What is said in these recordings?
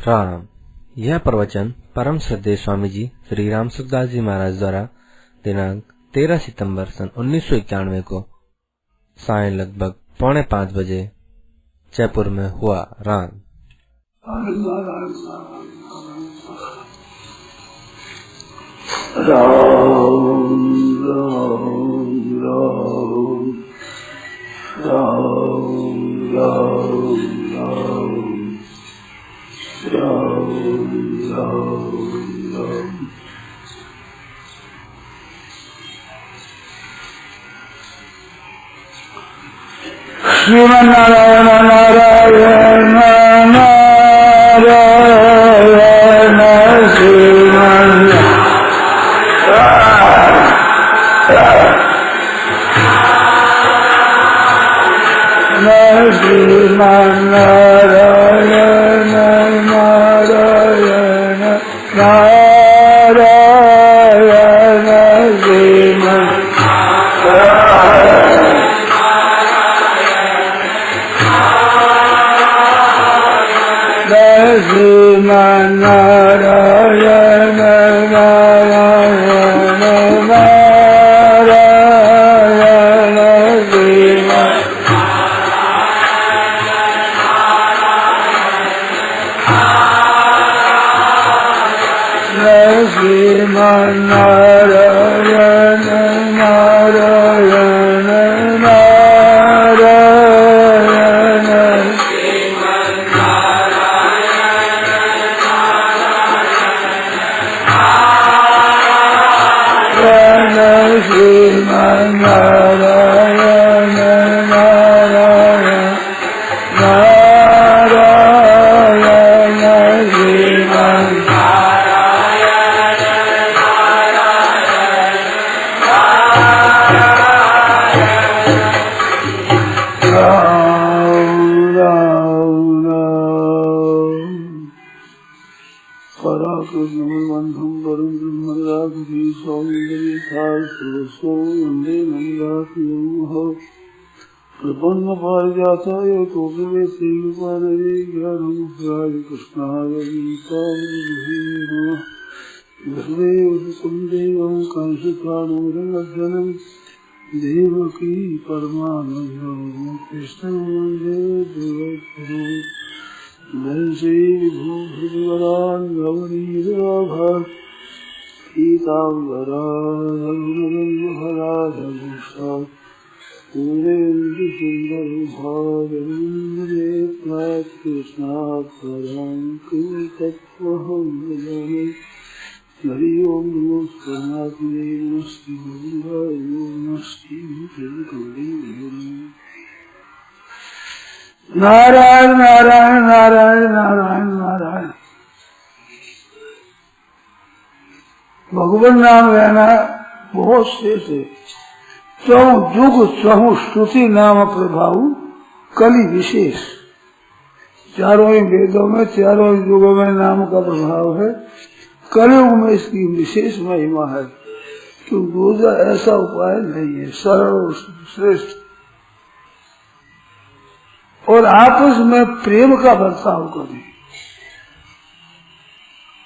राम। यह प्रवचन परम श्रद्धेय स्वामी जी श्री राम सुखदास जी महाराज द्वारा दिनांक 13 सितंबर सन 1991 को साय लगभग 4:45 बजे जयपुर में हुआ। राम। श्रीमन्नारायण नारायण नारायण श्रीमन्नारायण नारायण नारायण श्रीमन्नारायण नारायण नारायण श्रीमन्नारायण नारायण नारायण श्रीमन्नारायण नारायण नारायण प्रपन्न पारिजाताय तोषवेशेयुपानये ज्ञानमुद्राय कृष्णाय गीताय वसुदेवसुतं देवं कंसचाणूरमर्दनं देवकी परमानन्दं कृष्णं वन्दे जगद्गुरुं। जय श्री भूभृवरान् गौरीराभात् पीताम्बराधराधभूषात् पूरेन्दु सुन्दर भावरे कृष्णात् परं तत्त्वहं वदामि। हरि ओम नमो परमात्मने नमस्ते गोविन्दाय नमस्ते गौरी। नारायण नारायण नारायण नारायण नारायण। भगवान नाम लेना बहुत शेष है। चौ जुग चहु श्रुति नाम प्रभाव कलि विशेष। चारों ही वेदों में चारों ही युगों में नाम का प्रभाव है। कलयुग में इसकी विशेष महिमा है क्योंकि दूसरा ऐसा उपाय नहीं है, सरल और श्रेष्ठ। और आपस में प्रेम का बर्ताव करें।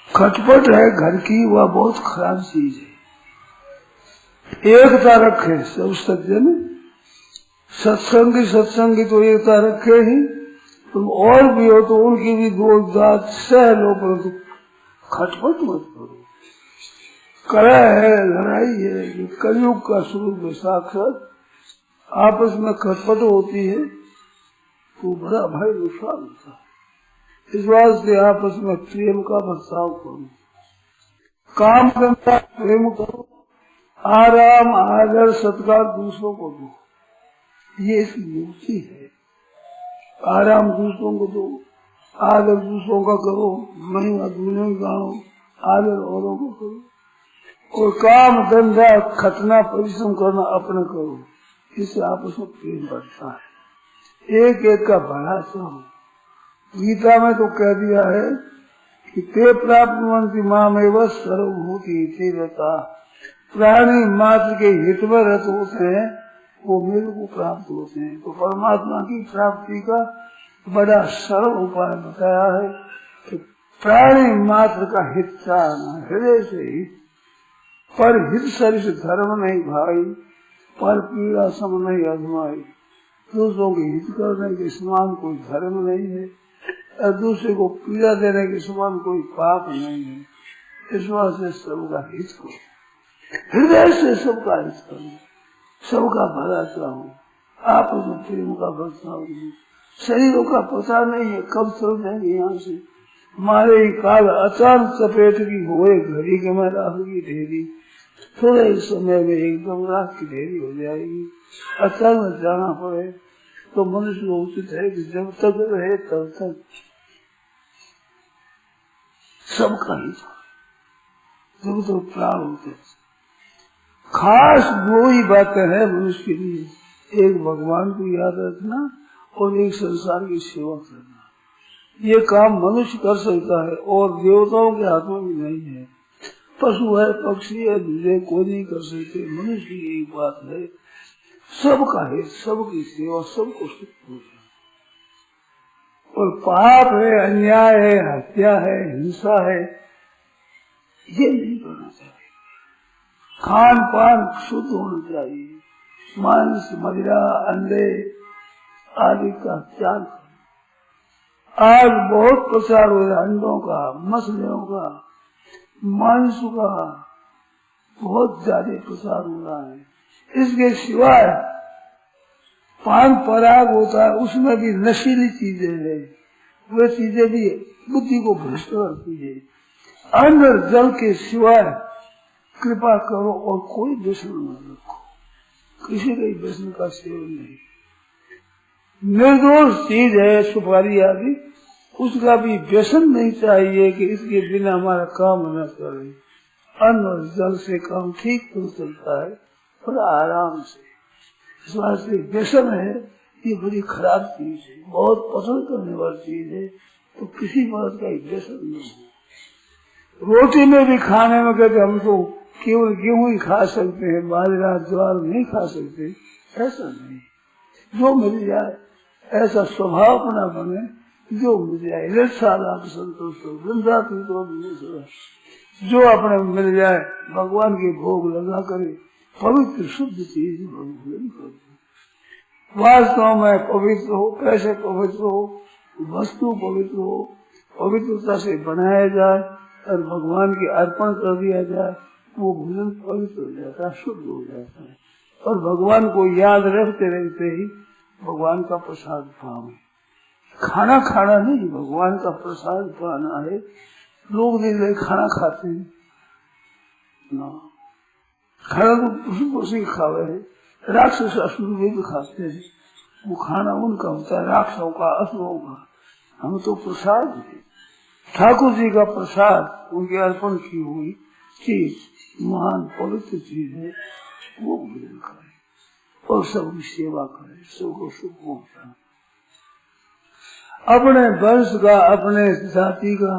खटपट है घर की, वह बहुत खराब चीज है। एकता रखे सब सज्जन, सत्संगी तो एकता रखे ही। तुम और भी हो तो उनकी भी दो दात सह लो, परंतु खटपट मत करो। कलह है, लड़ाई है, ये कलयुग का स्वरूप है साक्षात। आपस में खटपट होती है तो बड़ा भाई नुकसान होता है। इस बात से आपस में प्रेम का बर्ताव करो, काम धंधा प्रेम करो, आराम आदर सत्कार दूसरों को दो। ये इसकी युक्ति है। आराम दूसरों को दो, आदर दूसरों का करो, महिमा दूसरों की गाओ, आदर औरों को करो। और काम धंधा खटना परिश्रम करना अपने करो। इससे आपस में प्रेम बढ़ता है। एक एक का भला चाहो। गीता में तो कह दिया है कि ते प्राप्त मंत्री माँ में वह सर्वभूति रहता। प्राणी मात्र के हित में रत होते हैं, वो मेरे को प्राप्त होते हैं। तो परमात्मा की प्राप्ति का बड़ा सरल उपाय बताया है कि प्राणी मात्र का हित चाहना, हृदय से हित, पर हित सरिष धर्म नहीं भाई, पर पीड़ा सम नहीं अजमाई। दूसरों के हित करने के समान कोई धर्म नहीं है और दूसरे को पीड़ा देने के समान कोई पाप नहीं है। इस वास्ते सबका हित करो, हृदय से सबका हित करो, सबका भला चाहो, आप में प्रेम का बर्ताव नहीं। शरीरों का पता नहीं है कब चल जाएंगे यहाँ से। मारे ही काल अचानक चपेट की हुए घड़ी के में राख की ढेरी, थोड़े ही समय में एकदम राख की ढेरी हो जाएगी। अचानक जाना पड़े तो मनुष्य को उचित है कि जब तक रहे तब तक सबका हित, जब तो प्राण होते। खास दो ही बातें हैं मनुष्य के लिए, एक भगवान को याद रखना और एक संसार की सेवा करना। ये काम मनुष्य कर सकता है और देवताओं के हाथों में नहीं है। पशु है, पक्षी है, दूसरे कोई नहीं कर सकते। मनुष्य की एक बात है, सबका है, सबकी सेवा, सबको सुख होता। और पाप है, अन्याय है, हत्या है, हिंसा है, ये नहीं करना चाहिए। खान पान शुद्ध होना चाहिए, मांस, मदिरा, अंडे आदि का त्याग करना। आज बहुत प्रचार हो रहा है अंडों का, मछलियों का, मांस का बहुत ज्यादा प्रचार हो रहा है। इसके सिवाय पान पराग होता है, उसमें भी नशीली चीजें है, वे चीजें भी बुद्धि को भ्रष्ट करती है। अन्न जल के सिवाय कृपा करो और कोई व्यसन न रखो, किसी के व्यसन का सेवन नहीं। निर्दोष चीज है सुपारी आदि, उसका भी व्यसन नहीं चाहिए कि इसके बिना हमारा काम न करे। अन्न और जल से काम ठीक तो चलता है पर आराम से। इस वास्ते व्यसन है, ये बड़ी खराब चीज है, बहुत पसंद करने वाली चीज है, तो किसी बात का व्यसन नहीं हो। रोटी में भी खाने में कहते हम तो केवल गेहूं ही खा सकते हैं, बाजरा ज्वार नहीं खा सकते, ऐसा नहीं। जो मिल जाए ऐसा स्वभाव अपना बने, जो मिल जाए लाभ संतोष वृंदा जो अपने मिल जाए भगवान के भोग लगा करे, पवित्र शुद्ध चीज भगवान करे। वास्तव में पवित्र हो, पैसे पवित्र हो, वस्तु पवित्र हो, पवित्रता से बनाया जाए और भगवान के अर्पण कर दिया जाए, वो भोजन पवित्र हो जाता है, शुद्ध हो जाता है। और भगवान को याद रखते रहते ही भगवान का प्रसाद पावे। खाना खाना नहीं, भगवान का प्रसाद पाना है। लोग नहीं खाना खाते हैं ना, खाना तो पशु पक्षी खावे है, राक्षस असुर भी खाते हैं, वो खाना उनका होता है, राक्षसों का, असुरों का। हम तो प्रसाद है, ठाकुर जी का प्रसाद, उनके अर्पण की हुई चीज महान पवित्र चीज है, वो भोजन करे और सबकी सेवा करे, सबको सुख पहुंचाए। अपने वंश का, अपने जाति का,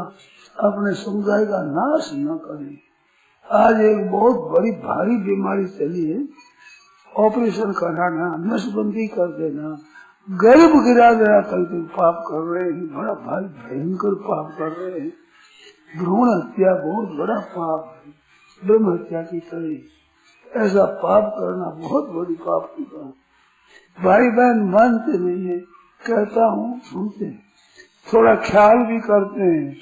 अपने समुदाय का नाश न करे। आज एक बहुत बड़ी भारी बीमारी चली है, ऑपरेशन कराना, नसबंदी कर देना, गर्भ गिरा देना, करके पाप कर रहे हैं, बड़ा भारी भयंकर पाप कर रहे हैं। भ्रूण हत्या बहुत बड़ा पाप है, ब्रह्म हत्या की तरह ऐसा पाप करना बहुत बड़ी पाप की बात। भाई बहन मानते नहीं है, कहता हूँ सुनते हैं, थोड़ा ख्याल भी करते हैं,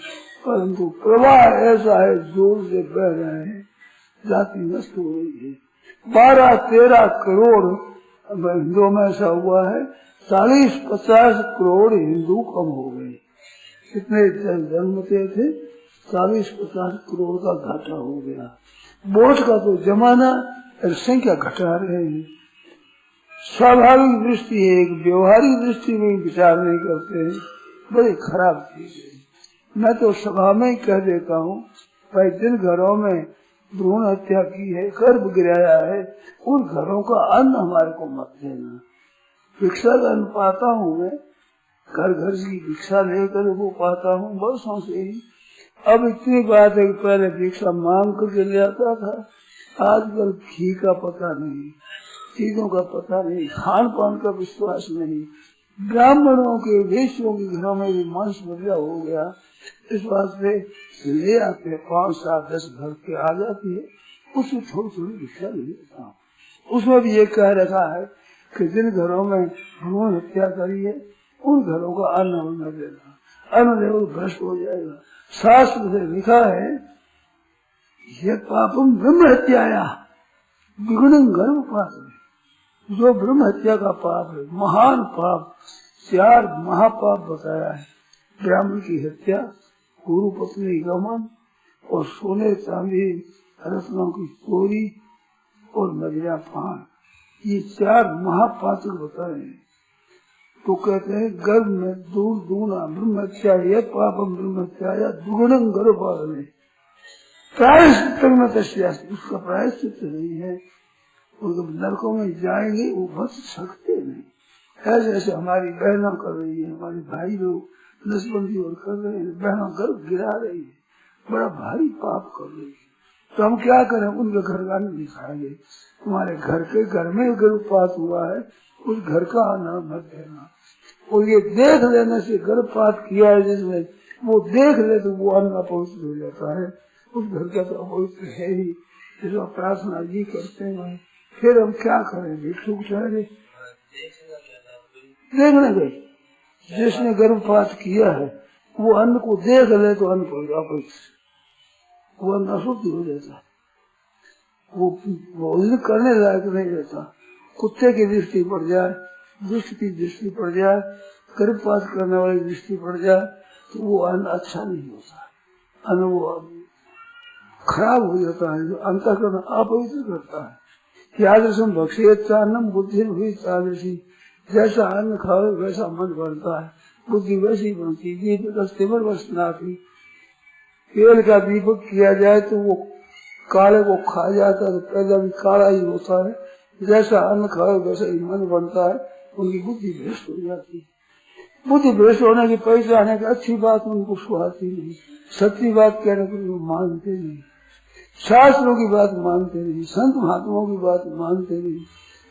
परंतु प्रवाह ऐसा है, जोर से बह रहे हैं, जाति नष्ट हो रही है। 12-13 करोड़ हिंदुओं में ऐसा हुआ है, 40-50 करोड़ हिंदू कम हो गए। कितने जन्मते थे, 40-50 करोड़ का घाटा हो गया। वोट का तो जमाना और संख्या घटा रहे हैं। स्वाभाविक दृष्टि है, एक व्यवहारिक दृष्टि में विचार नहीं करते हैं, बड़ी खराब चीज है। मैं तो सभा में ही कह देता हूँ, भाई जिन घरों में भ्रूण हत्या की है, गर्भ गिराया है, उन घरों का अन्न हमारे को मत देना। भिक्षा का अन्न पाता हूँ मैं, घर घर की भिक्षा लेकर वो पाता हूँ वर्षों से ही। अब इतनी बात है कि पहले भिक्षा मांग करके ले आता था, आजकल घी का पता नहीं, चीजों का पता नहीं, खान पान का विश्वास नहीं, ब्राह्मणों के वेश्यों के घरों में भी मांस मदिरा हो गया। इस वास्ते ले आते 5, 7, 10 घर के आ जाती है, उसमें थोड़ी थोड़ी भिक्षा ले लेता हूँ। उसमें भी ये कह रखा है कि जिन घरों में भ्रूण हत्या करी है उन घरों का अन्न न देना, अन्न दे भ्रष्ट हो जाएगा। शास्त्र से लिखा है ये पापम ब्रह्म हत्याया विगुणं गर्भपात, जो ब्रह्म हत्या का पाप है, महान पाप, 4 महापाप बताया है। ब्राह्मण की हत्या, गुरु पत्नी गमन और सोने चांदी रत्नों की चोरी और मदिरा पान, ये 4 महापातक बताए हैं। तो कहते हैं गर्भ में दूर दूना ब्रह्म हत्या, यह पापम ब्रह्म हत्याया दुगुणं गर्भपात में प्रायश्चित न तस्यास्ति, उसका प्रायश्चित नहीं है। और जब नरकों में जाएंगे वो बच सकते नहीं। ऐसे ऐसे हमारी बहनों कर रही है, हमारे भाई लोग नसबंदी और कर रहे हैं, बहनों गर्भ गिरा रही है, बड़ा भारी पाप कर रही है। तो हम क्या करें, उनके घर का अन्न नहीं खाएंगे। तुम्हारे घर के घर में गर्भपात हुआ है, उस घर का अन्न मत देना। और ये देख लेने से गर्भपात किया है जिसने, वो देख ले तो वो अन्न अपवित्र हो जाता है, उस घर का तो अपवित्र है ही। इसका प्रार्थना जी करते हैं। फिर हम क्या करें, भिक्षुक ठहरे। देखने गए जिसने गर्भपात किया है वो अन्न को देख ले तो अन्न अपवित्र, वो अन्न अशुद्ध हो जाता है, वो भोजन करने लायक नहीं रहता। कुत्ते की दृष्टि पड़ जाए, दुष्ट की दृष्टि पड़ जाए, गर्भपात करने वाली दृष्टि पड़ जाए तो वो अन्न अच्छा नहीं होता, अन्न वो खराब हो जाता है, जो अंतःकरण अपवित्र करता है। यादृशम भक्षेत्तान्नम बुद्धि हुई तादृशी, जैसा अन्न खाओ वैसा मन बढ़ता है, बुद्धि वैसी बनती है। तेल का दीपक किया जाए तो वो काले को खा जाता है तो पैदा भी काला ही होता है, जैसा अन्न खाओ वैसा ही मन बनता है, उनकी बुद्धि भ्रष्ट हो जाती है। बुद्धि भ्रष्ट होने की पहचान है कि अच्छी बात उनको सुहाती नहीं, सच्ची बात कहने को मानते नहीं, शास्त्रों की बात मानते नहीं, संत महात्माओं की बात मानते नहीं,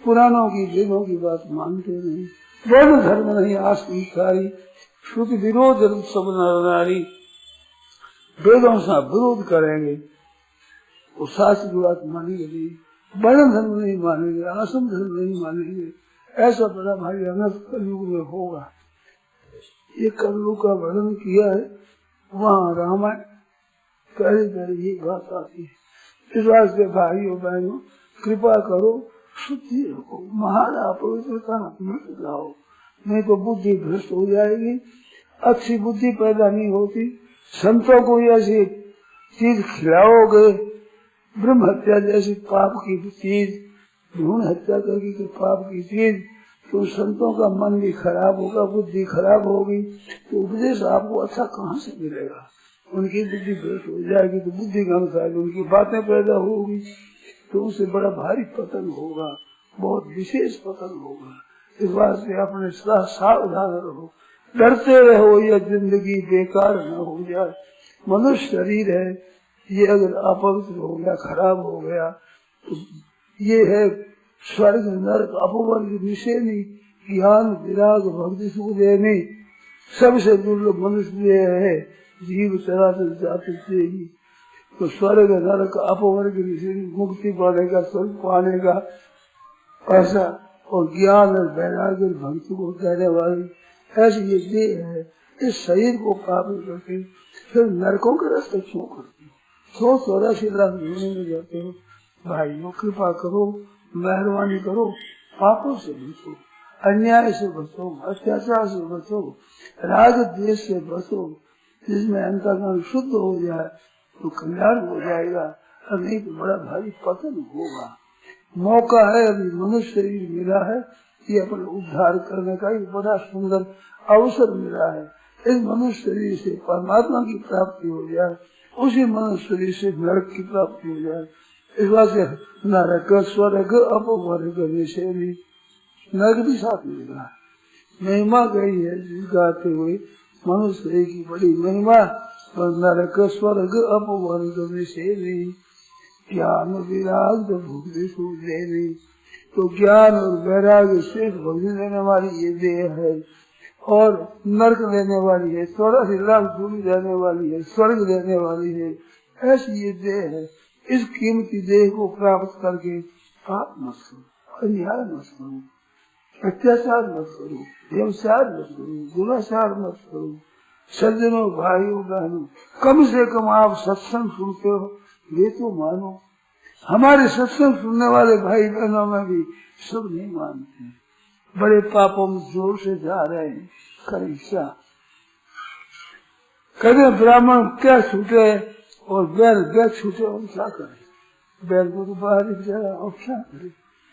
पुराणों की वेदों की बात मानते नहीं, वर्ण धर्म नहीं आस्तिकारी, श्रुति विरोध सब नारी, वेदों से विरोध करेंगे वो शास्त्र की बात मानेंगे नहीं, वर्ण धर्म नहीं मानेंगे, आश्रम धर्म नहीं मानेंगे। ऐसा बड़ा भारी अनर्थ कलयुग में होगा। ये कलयुग का वर्णन किया है, वहाँ रामायण पहले ये बात आती है। इस वास्ते भाइयों बहनों कृपा करो, शुद्धि रखो, महान अपवित्रता मत लाओ, नहीं तो बुद्धि भ्रष्ट हो जाएगी, अच्छी बुद्धि पैदा नहीं होती। संतों को ऐसी चीज खिलाओगे, ब्रह्म हत्या जैसी पाप की चीज, भ्रूण हत्या करके पाप की चीज, तो संतों का मन भी खराब होगा, बुद्धि खराब होगी, तो उपदेश आपको अच्छा कहाँ से मिलेगा। उनकी बुद्धि भ्रष्ट हो जाएगी तो बुद्धि का अनुसार उनकी बातें पैदा होगी, तो उससे बड़ा भारी पतन होगा, बहुत विशेष पतन होगा। इस बात से अपने सावधान रहो, डरते रहो, यह जिंदगी बेकार न हो जाए। मनुष्य शरीर है, ये अगर अपवित्र हो गया, खराब हो गया, तो ये है स्वर्ग नरक अपवर्ग निषेधी, ज्ञान विराग भक्ति सुख देने, सबसे दुर्लभ मनुष्य है जीव चराचर जाति से ही। तो स्वर्ग नरक अपवर्ग निषेधी, मुक्ति पाने का, स्वर्ग पाने का ऐसा, और ज्ञान और वैराग्य भक्ति को कहने वाली ऐसी ये देह है। इस शरीर को प्राप्त करके फिर नरकों के रास्ते क्यों करते हो, 184 लाख में जाते हो। भाइयों कृपा करो, मेहरबानी करो, पापों से बचो, अन्याय से बचो, अत्याचार से बचो, राग द्वेष से बचो, जिसमें अंतर्गत शुद्ध हो जाए तो कल्याण हो जाएगा, और नहीं तो बड़ा भारी पतन होगा। मौका है, अभी मनुष्य शरीर मिला है, ये अपने उद्धार करने का एक बड़ा सुंदर अवसर मिला है। इस मनुष्य शरीर से परमात्मा की प्राप्ति हो जाए, उसी मनुष्य शरीर से नरक की प्राप्ति हो जाए। इस बात से नरक स्वर्ग अपवर्ग निषेधी, नरक भी साथ मिलेगा। महिमा गई है गाते हुए मनुष्य शरीर की बड़ी महिमा, नरक स्वर्ग अपवर्ग निषेधी, ज्ञान विराग भक्ति सुख देवी, तो ज्ञान और वैराग्य शेष भक्ति देने वाली ये देह है, और नरक देने वाली है, 84 लाख दूरी देने वाली है, स्वर्ग देने वाली है, ऐसी ये देह है। इस कीमती देह को प्राप्त करके पाप मत करो, अन्याय मत करो, अत्याचार मत करो, व्यवसाय मत करो, दुराचार मत करो। सज्जनों, भाइयों, बहनों, कम से कम आप सत्संग सुनते हो ये तो मानो। हमारे सत्संग सुनने वाले भाई बहनों में भी सब नहीं मानते, बड़े पापों में जोर से जा रहे हैं। करें क्या? करें ब्राह्मण क्या छूटे और बैल छूटे, और क्या करें? बैल को तो बाहर ही जा, और क्या करे?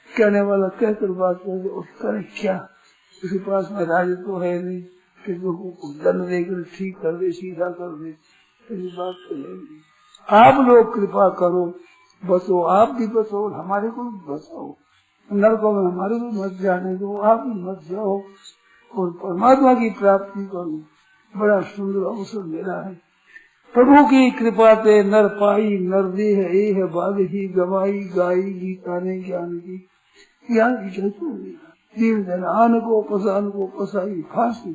कहने वाला कहकर बात करे, और करें क्या? उसके पास में राज तो है नहीं कि लोगों को दंड देकर ठीक कर दे, सीधा कर दे, ऐसी बात तो है नहीं। आप लोग कृपा करो, बचो, आप भी बचो, हमारे को भी बचाओ, नरकों में हमारे भी मत जाने दो, आप भी मत जाओ, और परमात्मा की प्राप्ति करो। बड़ा सुंदर अवसर मिला है। प्रभु की कृपा से नर पाई नर देह है बाध ही गवाई गाई गीता ने ज्ञान की जीव जनान को पसाई फांसी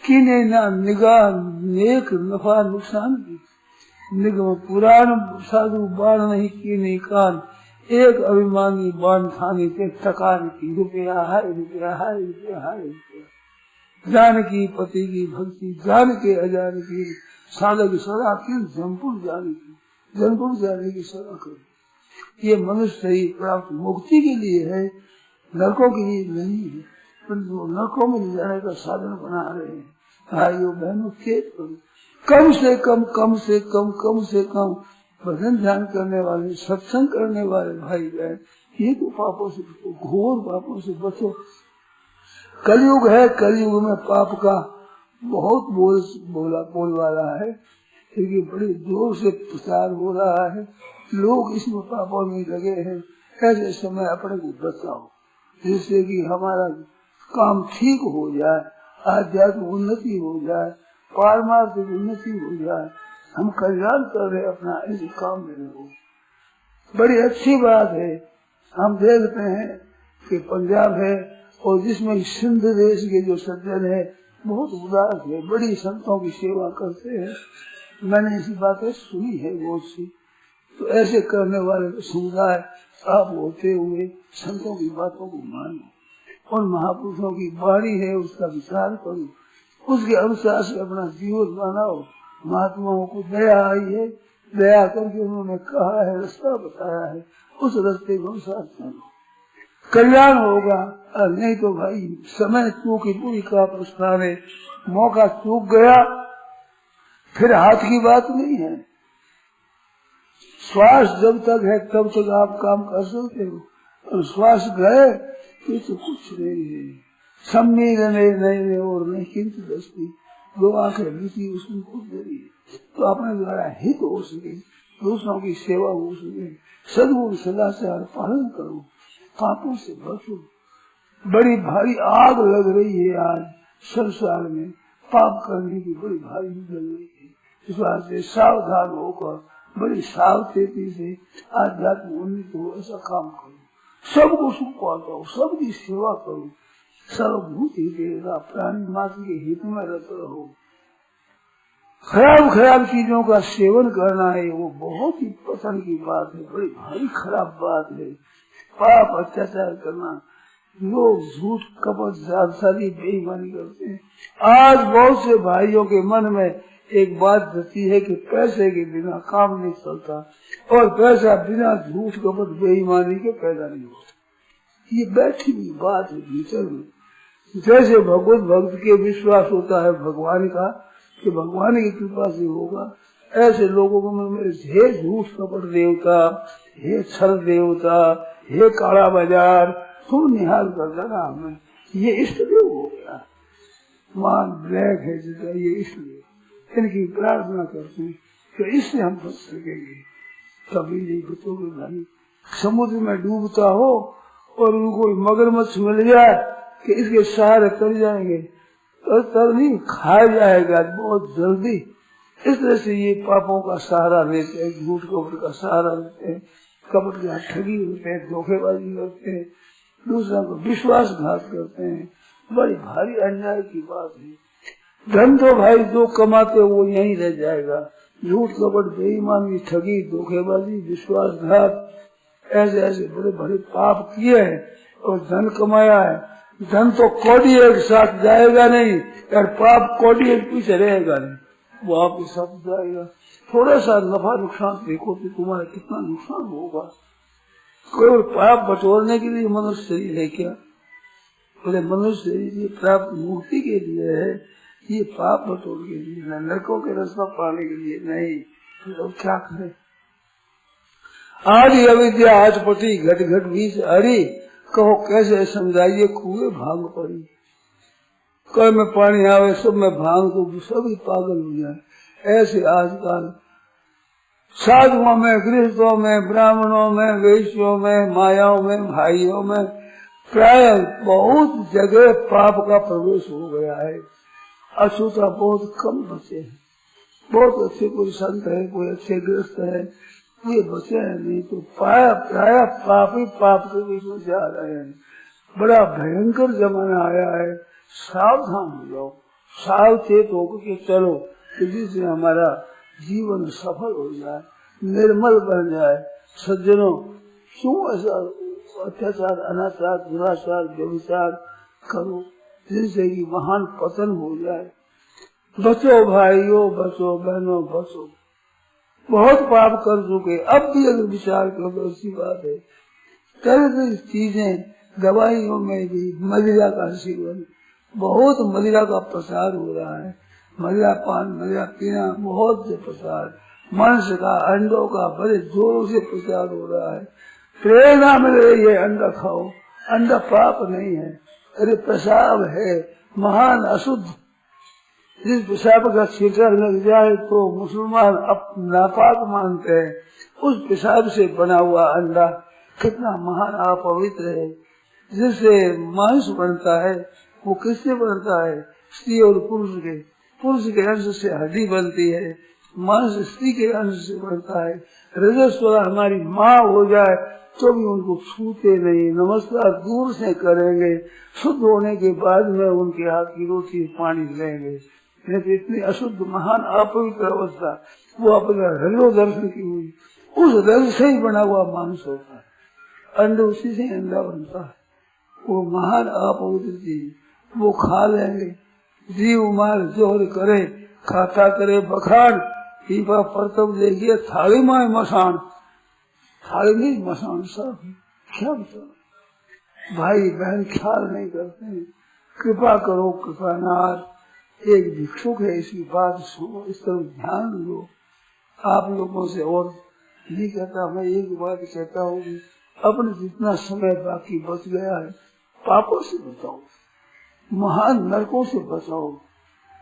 किने ना निगाह नेक नफा नुकसान की निगम पुराण साधु बाण नहीं की नहीं कान एक अभिमानी बाण खाने के टकार की रुपया है रुपया है रुपया है रुपया। जान की पति की भक्ति जान के अजान की साधक सदा की जमपुर जाने की सदा करो। ये मनुष्य ही प्राप्त मुक्ति के लिए है, नरकों के लिए नहीं है, परंतु नरकों में जाने का साधन बना रहे हैं। भाइयों बहनों खेत करो, कम से कम भजन ध्यान करने वाले सत्संग करने वाले भाई बहन ये तो पापों से बचो, घोर पापों से बचो। कलयुग है, कलयुग में पाप का बहुत बोल वाला है, क्योंकि बड़े जोर से प्रचार हो रहा है, लोग इसमें पापों में लगे हैं। ऐसे समय अपने को बचाओ जिससे कि हमारा काम ठीक हो जाए, आध्यात्मिक उन्नति हो जाए, पारमार्थिक उन्नति हो जाए। हम कल्याण कर रहे अपना, इस काम में रहो। बड़ी अच्छी बात है। हम देखते हैं कि पंजाब है और जिसमें सिंध देश के जो सज्जन है बहुत उदास है, बड़ी संतों की सेवा करते हैं। मैंने ऐसी बातें सुनी है बहुत सी। तो ऐसे करने वाले समुदाय आप होते हुए संतों की बातों को मानो और महापुरुषों की वाणी है उसका विचार करो, उसके अनुसार से अपना जीवन बनाओ। महात्माओं को दया आई है, दया करके उन्होंने कहा है, रास्ता बताया है, उस रास्ते के अनुसार चलो, कल्याण होगा। नहीं तो भाई समय चूकी पूरी का प्रश्न है, मौका चूक गया फिर हाथ की बात नहीं है। श्वास जब तक है तब तक आप काम कर सकते हो, और श्वास गए तो कुछ नहीं है। सम्मीर नहीं और नहीं किंतु दस्ती, दो आंखें बीती उसमें खुद दरी तो अपने द्वारा हित हो सके, दूसरों की सेवा हो सके। सद्गुण सदाचार पालन करो, पापों से बचो। बड़ी भारी आग लग रही है आज संसार में, पाप करने की बड़ी भारी लग रही है। इस बात से सावधान होकर बड़ी सावचेती से आध्यात्मिक उन्नति हो ऐसा काम करो। सबको सुख पहुंचाओ, सबकी सेवा करो, सर्वभूति देगा प्राणी मात्र के हित में रत रहो। खराब चीजों का सेवन करना है वो बहुत ही पसंद की बात है, बड़ी भारी खराब बात है। पाप अत्याचार करना, लोग झूठ कपट जालसाजी बेईमानी करते हैं। आज बहुत से भाइयों के मन में एक बात रहती है कि पैसे के बिना काम नहीं चलता और पैसा बिना झूठ कपट बेईमानी के पैदा नहीं होता। ये बैठी हुई बात है भीतर में। जैसे भगवत भक्त के विश्वास होता है भगवान का कि भगवान की कृपा से होगा, ऐसे लोगों को मन में हे झूठ कपट देवता, हे छल देवता, हे काला बाजार, तुम निहाल कर देना हमें, ये इसलिए हो गया। मान ब्लैक है जिसका, ये इसलिए इनकी प्रार्थना करते हैं कि इससे हम बच सकेंगे। कभी नहीं बचोगे भाई। समुद्र में डूबता हो और उनको मगरमच्छ मिल जाए कि इसके सहारे तर जाएंगे, तो तर नहीं खा जाएगा बहुत जल्दी। इस तरह से ये पापों का सहारा लेते हैं, झूठ कपट का सहारा लेते हैं, कपट का ठगी होते हैं, धोखेबाजी करते हैं, दूसरा को विश्वासघात करते हैं, बड़ी भारी अन्याय की बात है। धन तो भाई जो कमाते वो यहीं रह जाएगा। झूठ कपट बेईमानी ठगी धोखेबाजी विश्वासघात ऐसे ऐसे बड़े बड़े पाप किए हैं और धन कमाया है। धन तो कौड़ी एक साथ जाएगा नहीं और पाप कौड़ी एक पीछे रहेगा नहीं, वो आपके साथ जाएगा। थोड़ा सा नफा नुकसान देखो तो तुम्हारा कितना नुकसान होगा। केवल पाप बटोरने के लिए मनुष्य शरीर है क्या? बोले मनुष्य शरीर ये प्राप्त मुक्ति के लिए है, ये पाप बटोर के लिए न, नरकों के रास्ता पाने के लिए नहीं। तो क्या करें? आदि अविद्या आज पटी घट घट बीच हरी, कहो कैसे समझाइए कुएं भांग पड़ी। कोई में पानी आवे सब में भांग तो सभी पागल हो जाए। ऐसे आजकल साधुओं में गृहस्थों में ब्राह्मणों में वैश्यों में मायाओं में भाइयों में प्राय बहुत जगह पाप का प्रवेश हो गया है। अछूता बहुत कम बचे हैं। बहुत अच्छे कोई संत है, कोई अच्छे गृहस्थ है, ये बचे हैं, नहीं तो प्राय पाप ही पाप के बीच में जा रहे हैं। बड़ा भयंकर जमाना आया है, सावधान हो जाओ, सावचेत होकर के चलो कि जिससे हमारा जीवन सफल हो जाए, निर्मल बन जाए। सज्जनों, क्यों ऐसा अत्याचार अनाचार दुराचार व्यभिचार करो जिससे कि महान पतन हो जाए। बचो भाइयों, बचो बहनों, बचो। बहुत पाप कर चुके, अब भी अगर विचार करो तो अच्छी बात है। तरह तरह चीजें, दवाइयों में भी मदिरा का सेवन, बहुत मदिरा का प्रसार हो रहा है। मदिरा पान मदिरा पीना बहुत से प्रसार, मांस का अंडों का बड़े जोरों से प्रचार हो रहा है। प्रेरणा मिल रही है, अंडा खाओ, अंडा पाप नहीं है, अरे पेशाब है महान अशुद्ध। जिस पेशाब का छींटा लग जाए तो मुसलमान अब नापाक मानते हैं। उस पेशाब से बना हुआ अंडा कितना महान अपवित्र है। जिससे मांस बनता है वो किससे बनता है? स्त्री और पुरुष के अंश से हड्डी बनती है, मांस स्त्री के अंश से बनता है। रजस्वला हमारी माँ हो जाए तो भी उनको छूते नहीं, नमस्कार दूर से करेंगे, शुद्ध होने के बाद में उनके हाथ की रोटी पानी लेंगे। नहीं तो इतनी अशुद्ध महान अपवित्र अवस्था, वो अपना हृदय दर्शन की हुई, उस रज से ही बना हुआ मांस होता है, अंडा उसी से अंडा बनता है। वो महान अपवित्र चीज वो खा लेंगे। जीव मार जोर करे, खाता करे बखान, पीपा परतब देखिए थाली में मसान, थाली नहीं मसान सब क्या बता। भाई बहन ख्याल नहीं करते, कृपा करो कृपानाथ। एक भिक्षुक है, इसकी बात सुनो, इस तरफ ध्यान दो। आप लोगों से और नहीं कहता, मैं एक बात कहता हूँ, अपने जितना समय बाकी बच गया है पापों से बचाओ, महान नरकों से बचाओ,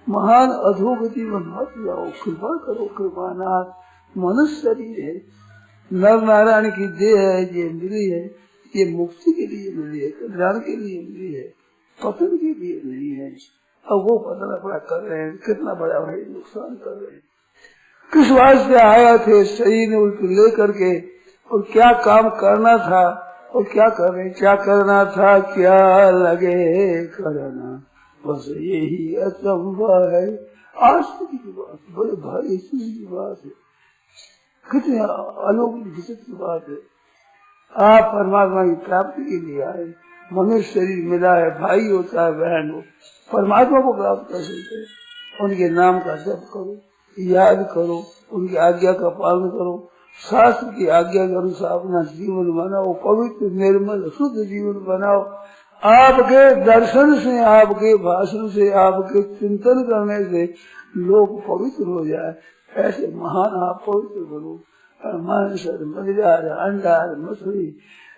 महान अधोगति में मत जाओ। कृपा करो कृपानाथ। मनुष्य शरीर है, नर नारायण की देह है, ये मिली है, ये मुक्ति के लिए मिली है, कल्याण के लिए मिली है, पतन के लिए नहीं है। अब वो पतन अपना कर रहे हैं, कितना बड़ा भाई नुकसान कर रहे हैं। किस वास्ते आया थे शरीर ने उल्टी ले करके, और क्या काम करना था और क्या कर रहे, क्या करना था क्या लगे करना, बस यही अचंभा है। आज की बात बड़े भारी चीज की बात है, कितनी अलौकिक विचित्र बात है। आप परमात्मा की प्राप्ति के लिए आए, मनुष्य शरीर मिला है, भाई हो चाहे बहन हो, परमात्मा को प्राप्त कर सकते हैं। उनके नाम का जप करो, याद करो, उनकी आज्ञा का पालन करो, शास्त्र की आज्ञा के अनुसार अपना जीवन बनाओ, पवित्र निर्मल शुद्ध जीवन बनाओ। आपके दर्शन से, आपके भाषण से, आपके चिंतन करने से लोग पवित्र हो जाए, ऐसे महान आप पवित्र बनो। मांस मदिरा अंडा मछली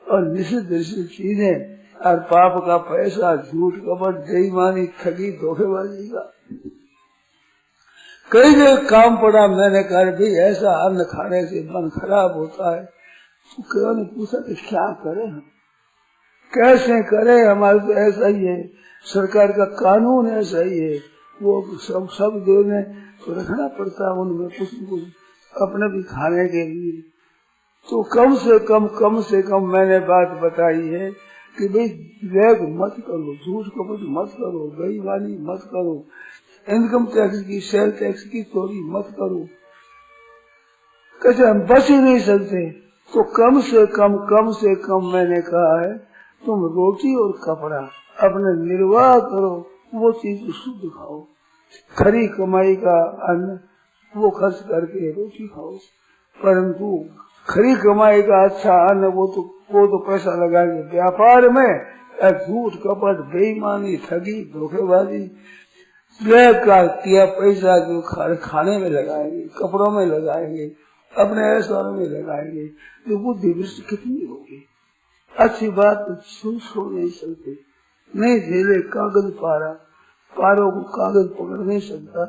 और निषिद्ध चीजें और पाप का पैसा, झूठ कपट बेईमानी ठगी धोखेबाजी का कई जगह काम पड़ा। मैंने कहा भी ऐसा अन्न खाने से मन खराब होता है। तो क्यों ने पूछा कि क्या करें हम, कैसे करें, हमारे तो ऐसा ही है, सरकार का कानून ऐसा ही है, वो सब देने तो रखना पड़ता है उनमें कुछ न कुछ अपने भी खाने के लिए। तो कम से कम मैंने बात बताई है कि भाई विवेक मत करो, झूठ कपट मत करो, बेईमानी मत करो, इनकम टैक्स की, सेल टैक्स की चोरी मत करो। कैसे हम बच ही नहीं सकते, तो कम से कम मैंने कहा है तुम रोटी और कपड़ा अपने निर्वाह करो, वो चीज शुद्ध खाओ। खरी कमाई का अन्न वो खर्च करके रोटी खाओ, परंतु खरी कमाई का अच्छा अन्न वो तो पैसा लगाएंगे व्यापार में, झूठ कपट बेईमानी ठगी धोखेबाजी, ब्लैक का किया पैसा जो खाने में लगाएंगे, कपड़ों में लगाएंगे, अपने ऐश्वर्य में लगाएंगे, तो बुद्धि भ्रष्ट कितनी होगी। अच्छी बात सुन नहीं सकते, नहीं झेले कागज पारों को कागज पकड़ नहीं सकता।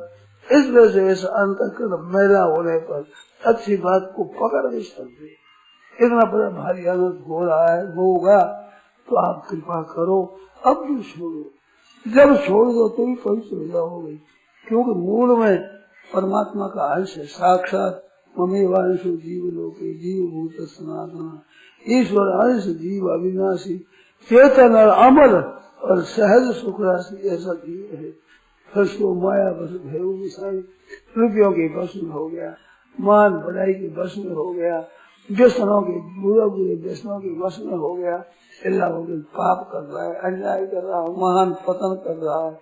इस वजह से ऐसा अंतःकरण मैला होने पर अच्छी बात को पकड़ नहीं सकते। इतना बड़ा भारी आनंद हो रहा है, होगा तो आप कृपा करो अब भी छोड़ो। जब छोड़ दो तो भी पवित्र हो जाओगे, क्योंकि मूल में परमात्मा का अंश है, साक्षात ममेवांशो जीव लोके जीव भूत सनातन, ईश्वर अंश जीव अविनाशी चेतन और अमर और सहज सुख राशि ऐसा जीव है। फसको माया बस भेऊ विषय, रुपयों के बस में हो गया, मान बढ़ाई के बस में हो गया, व्यसनों के बुरे व्यसनों के बस में हो गया, अल्लाह पाप कर रहा है, अन्याय कर रहा है, महान पतन कर रहा है,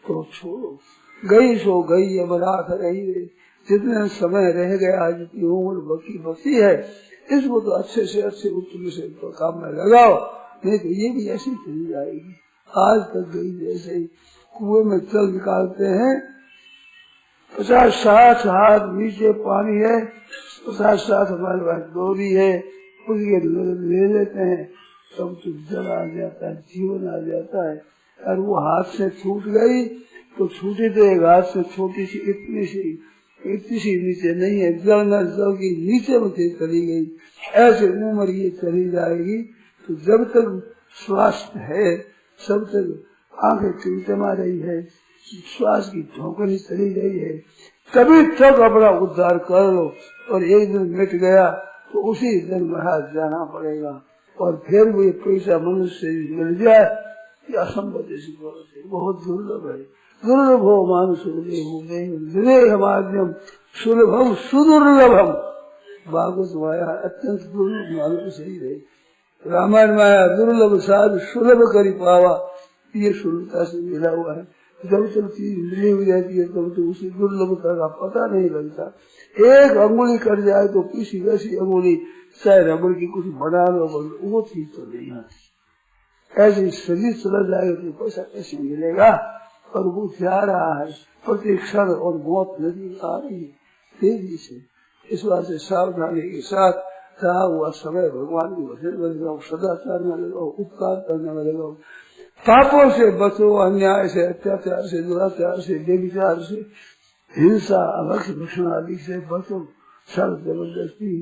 तो छोड़ो। गई सो गई, अब राख रही है, जितने समय रह गया, जितनी उम्र बची है, इसको तो अच्छे से अच्छे उत्तम से तो काम में लगाओ, नहीं तो ये भी ऐसी चली जाएगी। आज तक गई जैसे ही कुएं में जल निकालते हैं, 50-60 हाथ नीचे पानी है, 50-60 हमारे पास डोरी है, उसके ले लेते हैं, सब कुछ जल आ जाता है, जीवन आ जाता है। और वो हाथ से छूट गई तो छूटी तो एक हाथ से छोटी सी इतनी सी नीचे नहीं है, जल की नीचे में चली गई, ऐसे उम्र ये चली जाएगी। तो जब तक स्वास्थ्य है, सब तक आंखें टिमटिमा रही है, श्वास की ठोकरी चली रही है, तभी तक अपना उद्धार कर लो। और एक दिन मिट गया तो उसी दिन महाराज जाना पड़ेगा, और फिर वो पैसा मनुष्य मिल जाए, ये असंभव जैसी बात है, बहुत दुर्लभ है। दुर्लभ हो मानुष माध्यम सुलभम सुदुर्लभम, भागवत माया अत्यंत दुर्लभ मानुष ही रहे। रामायण माया दुर्लभ साध सुलभ करी पावा, ये सुलभता से मिला हुआ है। जब तक चीज मिली हुई रहती है तब तो उसी दुर्लभता का पता नहीं लगता। एक अंगुली कट जाए तो किसी वैसी अंगुली, चाहे रबड़ की कुछ बना लो, वो चीज तो नहीं आती। ऐसी शरीर चला जाएगा तो पैसा कैसे मिलेगा। और वो जा रहा है प्रतिक्षण, और मौत नजदीक आ रही है तेजी से। इस बात से सावधानी के साथ रहा हुआ समय भगवान की वचन में लगाओ, सदाचार में लगाओ, उपकार करने में लगाओ, पापों से बचो, अन्याय से, अत्याचार से, दुराचार से, बेविचार से, हिंसा, अभक्ष भक्षण आदि से बचो। शर्त जबरदस्ती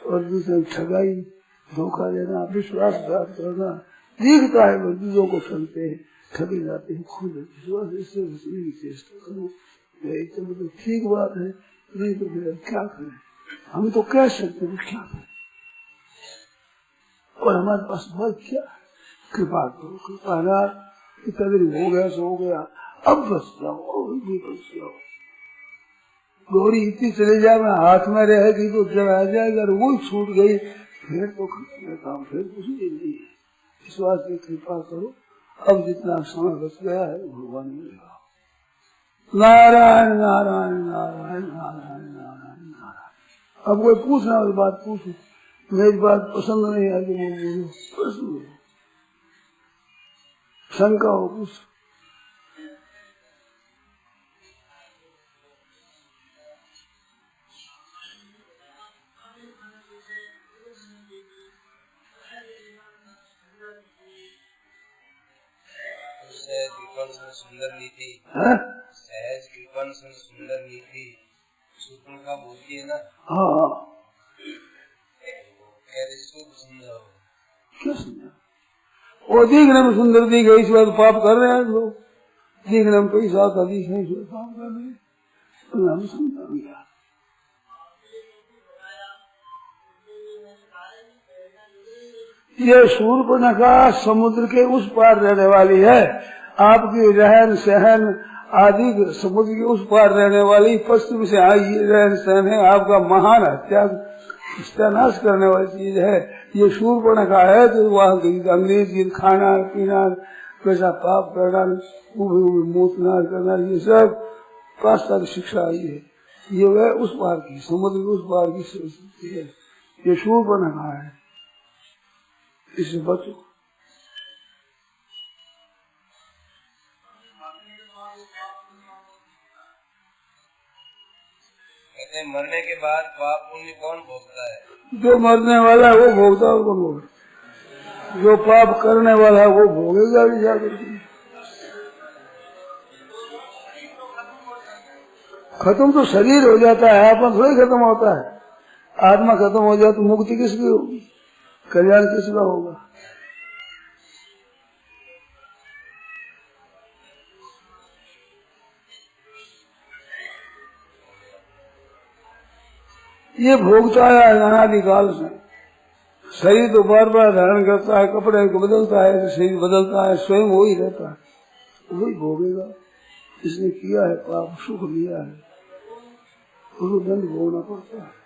और दूसरे ठगाई, धोखा देना, विश्वासघात करना, दिखता है वो दूसरों को सुनते हैं, ठगे जाते हैं, खुद विश्वास इससे बचने की चेष्टा करो। तो ठीक बात है, नहीं तो फिर क्या करें, हम तो कह सकते हैं क्या करें, और हमारे पास बल क्या है। कृपा करो, कृपा नाथ, इतना दिन हो गया सो हो गया, अब बच जाओ, और भी बच जाओ। गौरी इतनी चले जाए हाथ में रहेगी तो जब आ जाएगा, और वो छूट गई फिर तो काम, फिर कुछ भी नहीं है। इस बात की कृपा करो। अब जितना समय बच गया है भगवान में लगाओ। नारायण नारायण नारायण नारायण नारायण नारायण। अब कोई पूछना वाली बात पूछो, मेरी बात पसंद नहीं आती बोलो, प्रश्न शंका हो पूछ। सुंदर नीति, सहज कृपण सुंदर नीति, सूत्र का बोलती है ना। हाँ सुंदर क्या सुंदर, वो देखने में सुंदर दी गई, इस बार पाप कर रहे हैं लोग, देखने में पैसा का दिख नहीं, पाप कर रहे हैं, हम सुंदर नहीं यार। ये शूर्पणखा समुद्र के उस पार रहने वाली है। आपकी रहन सहन आदि समुद्र के उस पार रहने वाली, पश्चिम से आई ये रहन सहन है आपका महान सत्यानाश करने वाली चीज है। ये शूर्पणखा है तो वहाँ अंग्रेजी खाना पीना, कैसा पाप करना, मूतनाश करना, ये सब पास्ता की शिक्षा आई है। ये वह उस पार की, समुद्र के उस पार की संस्कृति है। ये शूर्पणखा है, इससे बचो। मरने के बाद पाप पुण्य कौन भोगता है? जो मरने वाला है वो भोगता है, वो भोग। जो पाप करने वाला है वो भोगेगा भी जाकर के। खत्म तो शरीर हो जाता है, आत्मा थोड़ी खत्म होता है। आत्मा खत्म हो जाए तो मुक्ति किसकी होगी, कल्याण किसका होगा? ये भोगता है अनादिकाल से। शरीर तो बार बार धारण करता है, कपड़े को बदलता है, शरीर बदलता है, स्वयं वो ही रहता है, वही भोगेगा। इसने किया है पाप, सुख लिया है, उसको दंड भोगना पड़ता है।